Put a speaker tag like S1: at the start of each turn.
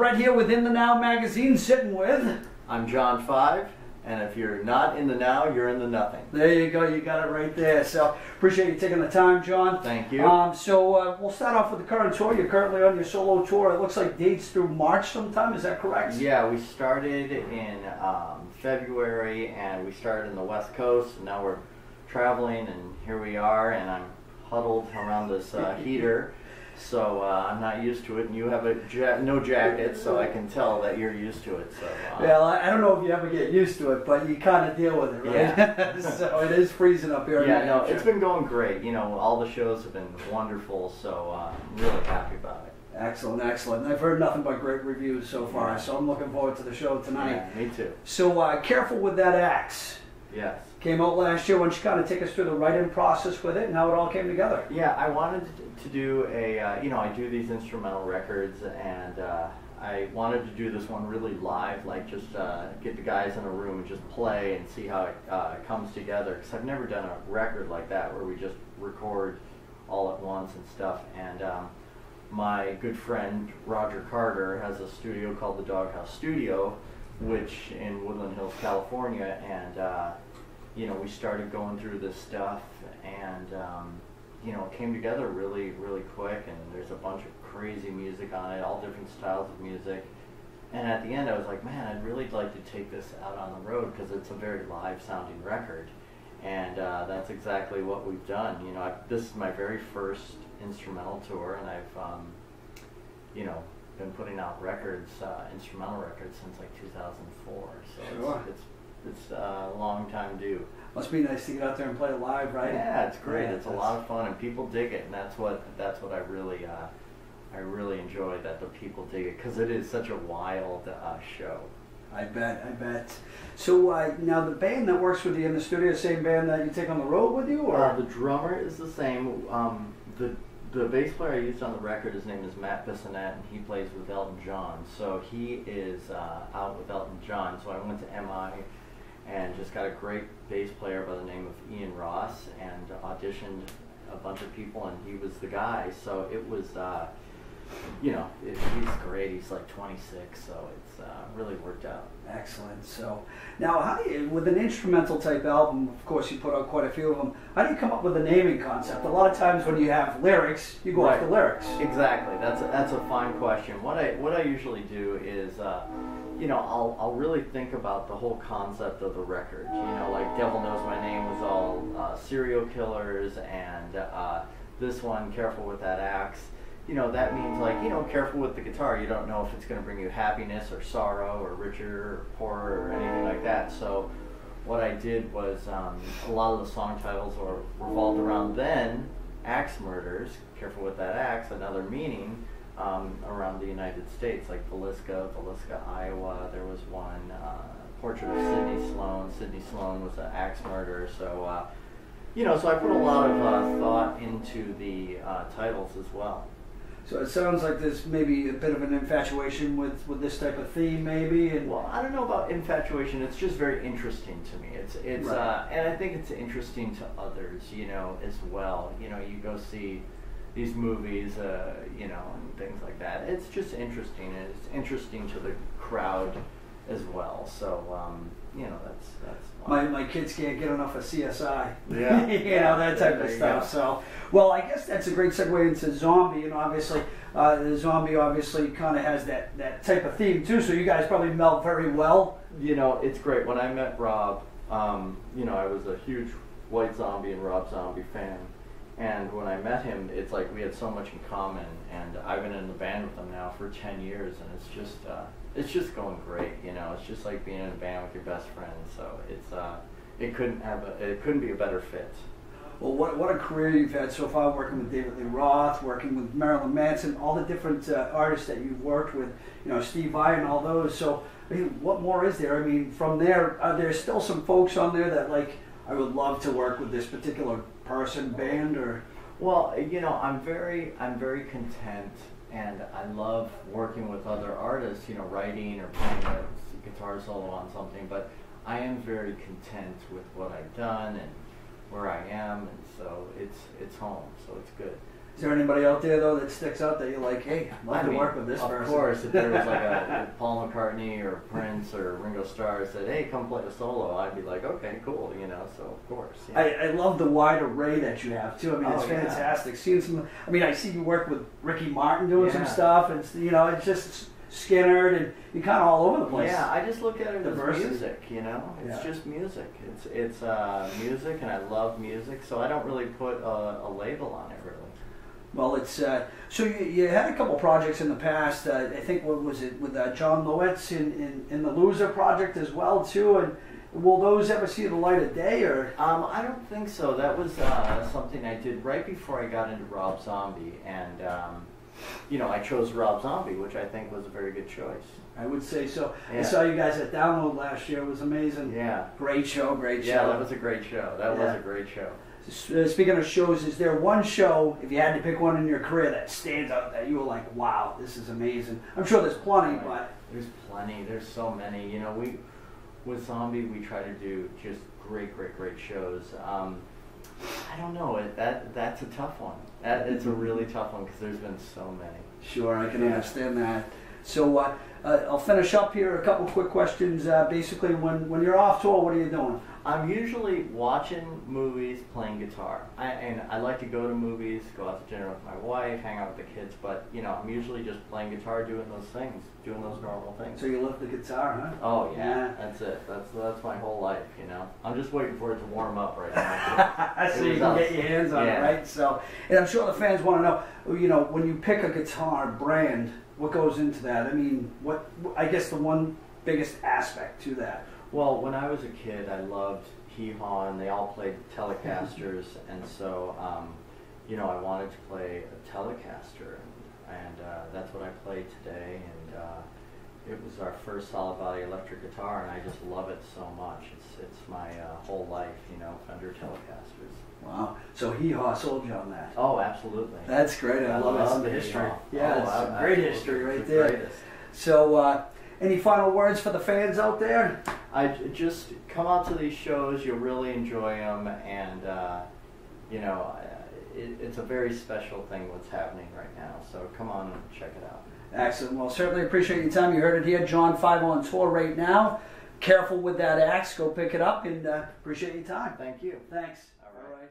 S1: right here within the Now magazine, sitting with.
S2: I'm John 5, and if you're not in the now, you're in the nothing.
S1: There you go, you got it right there. So appreciate you taking the time, John.
S2: Thank you.
S1: We'll start off with the current tour. You're currently on your solo tour. It looks like dates through March sometime. Is that correct?
S2: Yeah, we started in February, and we started in the West Coast, and now we're traveling, and here we are, and I'm huddled around this heater. So I'm not used to it, and you have no jacket, so I can tell that you're used to it. So
S1: well, I don't know if you ever get used to it, but you kind of deal with it, right?
S2: Yeah.
S1: So it is freezing up here.
S2: Yeah, no, it's been going great. You know, all the shows have been wonderful, so I'm really happy about it.
S1: Excellent, excellent. I've heard nothing but great reviews so far, so I'm looking forward to the show tonight.
S2: Yeah, me too.
S1: So careful with that axe.
S2: Yes.
S1: Came out last year. Why don't you kind of take us through the writing process with it and how it all came together?
S2: Yeah, I wanted to do a, I do these instrumental records, and I wanted to do this one really live, like just get the guys in a room and just play and see how it comes together. Because I've never done a record like that where we just record all at once and stuff. And my good friend Roger Carter has a studio called the Doghouse Studio, which in Woodland Hills, California, and we started going through this stuff, and it came together really, really quick, and there's a bunch of crazy music on it, all different styles of music, and at the end I was like, man, I'd really like to take this out on the road because it's a very live sounding record, and that's exactly what we've done. This is my very first instrumental tour, and I've been putting out records, instrumental records, since like 2004. So
S1: sure.
S2: It's a long time due.
S1: Must be nice to get out there and play it live, right?
S2: Yeah, it's great.
S1: Yeah,
S2: it's a lot of fun, and people dig it, and that's what I really enjoy, that the people dig it, because it is such a wild show.
S1: I bet. So now the band that works with you in the studio, same band that you take on the road with you, or
S2: the drummer is the same. The bass player I used on the record, his name is Matt Bissonette, and he plays with Elton John. So he is out with Elton John. So I went to MI and just got a great bass player by the name of Ian Ross, and auditioned a bunch of people, and he was the guy. So it was, he's great. He's like 26, so it's really worked out.
S1: Excellent. So now, how do you, with an instrumental type album, of course you put out quite a few of them, how do you come up with the naming concept? A lot of times when you have lyrics, you go off the lyrics.
S2: Exactly. That's a fine question. What I usually do is, I'll really think about the whole concept of the record. Like Devil Knows My Name was all serial killers, and this one, Careful with That Axe, that means like, careful with the guitar. You don't know if it's going to bring you happiness or sorrow or richer or poorer or anything like that. So what I did was, a lot of the song titles revolved around then axe murders, Careful with That Axe, another meaning around the United States, like Villisca, Iowa. There was one, Portrait of Sidney Sloan. Sidney Sloan was an axe murderer. So, so I put a lot of thought into the titles as well.
S1: So it sounds like there's maybe a bit of an infatuation with this type of theme, maybe. And
S2: well, I don't know about infatuation. It's just very interesting to me. It's
S1: right.
S2: And I think it's interesting to others, as well. You go see these movies, and things like that. It's just interesting, and it's interesting to the crowd as well. So, that's
S1: my kids can't get enough of CSI.
S2: Yeah.
S1: That type of stuff. So, well, I guess that's a great segue into Zombie. Obviously, the Zombie obviously kind of has that type of theme too. So you guys probably meld very well.
S2: It's great. When I met Rob, I was a huge White Zombie and Rob Zombie fan. And when I met him, it's like we had so much in common, and I've been in the band with him now for 10 years, and it's just going great. It's just like being in a band with your best friend. So it couldn't be a better fit.
S1: Well, what a career you've had so far, working with David Lee Roth, working with Marilyn Manson, all the different artists that you've worked with, Steve Vai and all those. So, what more is there? From there, are there still some folks on there that I would love to work with this particular person, band, or?
S2: Well, I'm very content, and I love working with other artists, writing or playing a guitar solo on something, but I am very content with what I've done and where I am, and so it's home, so it's good.
S1: Is there anybody out there though that sticks out that you're like, hey, I'd love to work with this person?
S2: Of course, if there was like a Paul McCartney or Prince or Ringo Starr said, hey, come play a solo, I'd be like, okay, cool, you know. So of course. Yeah.
S1: I love the wide array that you have too. I mean, it's fantastic. Seeing some, I mean, I see you work with Ricky Martin doing some stuff, and you know, it's just Skinner, and you're kind of all over the place.
S2: Yeah, I just look at it as music, you know. It's just music. It's music, and I love music, so I don't really put a label on it, really.
S1: Well, it's so you had a couple projects in the past. I think what was it with John Lowitz in the Loser project as well too. And will those ever see the light of day, or?
S2: I don't think so. That was something I did right before I got into Rob Zombie, and you know, I chose Rob Zombie, which I think was a very good choice.
S1: I would say so. Yeah. I saw you guys at Download last year. It was amazing.
S2: Yeah.
S1: Great show, great show.
S2: Yeah, that was a great show. That was a great show.
S1: Speaking of shows, is there one show, if you had to pick one in your career, that stands out that you were like, wow, this is amazing? I'm sure there's plenty, but...
S2: There's plenty. There's so many. You know, with Zombie, we try to do just great shows. I don't know. That's a tough one. It's a really tough one because there's been so many.
S1: Sure, I can understand that. So I'll finish up here. A couple quick questions. Basically, when you're off tour, what are you doing?
S2: I'm usually watching movies, playing guitar. I like to go to movies, go out to dinner with my wife, hang out with the kids, but you know, I'm usually just playing guitar, doing those things, doing those normal things.
S1: So you love the guitar, huh?
S2: Oh yeah, that's it. That's my whole life, you know. I'm just waiting for it to warm up right now.
S1: So you can get your hands on it, right? So, and I'm sure the fans want to know, you know, when you pick a guitar brand, what goes into that? I mean, I guess the one biggest aspect to that.
S2: Well, when I was a kid, I loved Hee-Haw, and they all played Telecasters, and so, you know, I wanted to play a Telecaster, and that's what I play today, and it was our first solid body electric guitar, and I just love it so much. It's my whole life, you know, Fender Telecasters.
S1: Wow. So Hee-Haw sold you on that.
S2: Oh, absolutely.
S1: That's great. I love the history. Yeah, it's great history right there.
S2: Greatest.
S1: So, any final words for the fans out there?
S2: I just come out to these shows. You'll really enjoy them, and you know, it's a very special thing what's happening right now. So come on and check it out.
S1: Excellent. Well, certainly appreciate your time. You heard it here. John 5 on tour right now. Careful with that axe. Go pick it up, and appreciate your time.
S2: Thank you.
S1: Thanks.
S2: All right.